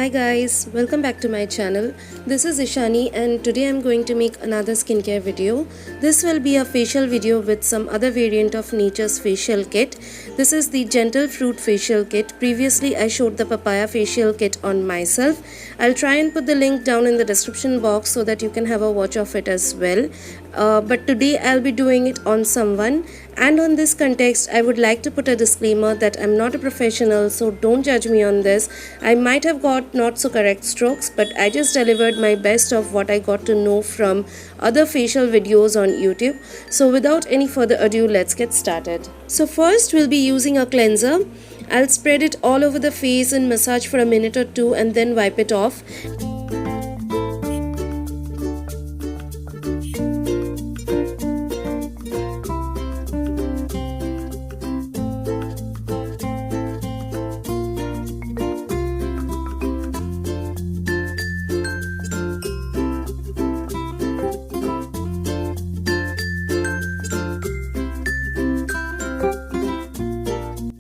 Hi guys, welcome back to my channel. This is Eshani and today I'm going to make another skincare video. This will be a facial video with some other variant of Nature's facial kit. This is the Gentle Fruit facial kit. Previously I showed the papaya facial kit on myself. I'll try and put the link down in the description box so that you can have a watch of it as well. But today I'll be doing it on someone, and on this context I would like to put a disclaimer that I'm not a professional, so don't judge me on this. I might have got not so correct strokes, but I just delivered my best of what I got to know from other facial videos on YouTube. So without any further ado, let's get started. So first we'll be using a cleanser. I'll spread it all over the face and massage for a minute or two and then wipe it off.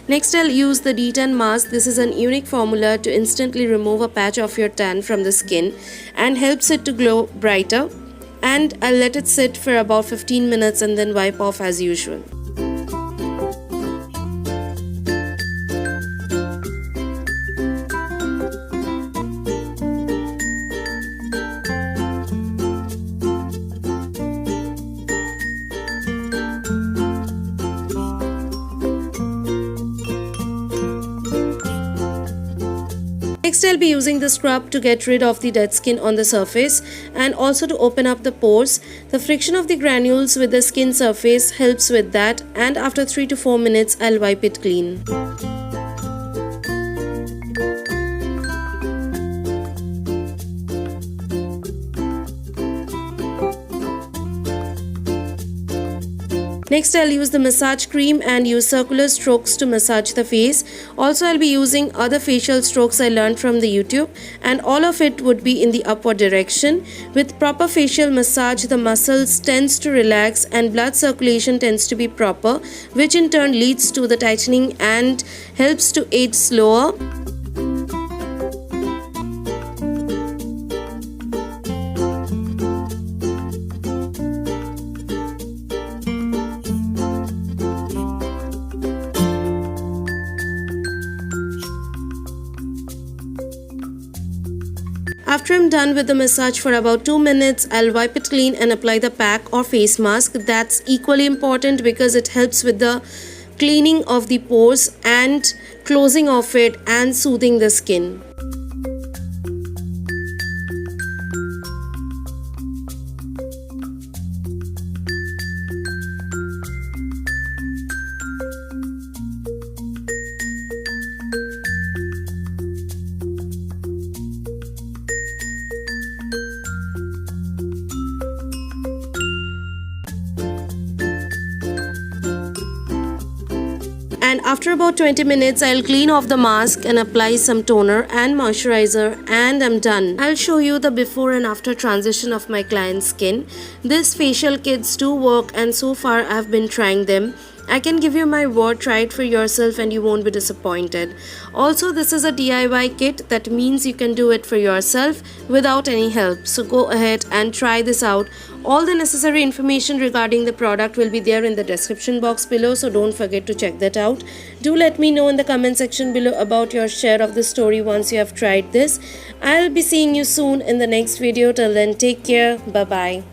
Next, I'll use the D10 mask. This is an unique formula to instantly remove a patch of your tan from the skin and helps it to glow brighter. And I'll let it sit for about 15 minutes and then wipe off as usual. Next, I'll be using the scrub to get rid of the dead skin on the surface and also to open up the pores. The friction of the granules with the skin surface helps with that, and after 3 to 4 minutes, I'll wipe it clean. Next, I'll use the massage cream and use circular strokes to massage the face. Also, I'll be using other facial strokes I learned from the YouTube, and all of it would be in the upward direction. With proper facial massage, the muscles tends to relax and blood circulation tends to be proper, which in turn leads to the tightening and helps to age slower. After I'm done with the massage for about 2 minutes, I'll wipe it clean and apply the pack or face mask. That's equally important because it helps with the cleaning of the pores and closing of it and soothing the skin. And after about 20 minutes, I'll clean off the mask and apply some toner and moisturizer, and I'm done. I'll show you the before and after transition of my client's skin. These facial kits do work, and so far I've been trying them. I can give you my word, try it for yourself and you won't be disappointed. Also, this is a DIY kit. That means you can do it for yourself without any help. So go ahead and try this out. All the necessary information regarding the product will be there in the description box below, so don't forget to check that out. Do let me know in the comment section below about your share of the story once you have tried this. I'll be seeing you soon in the next video. Till then, take care. Bye bye.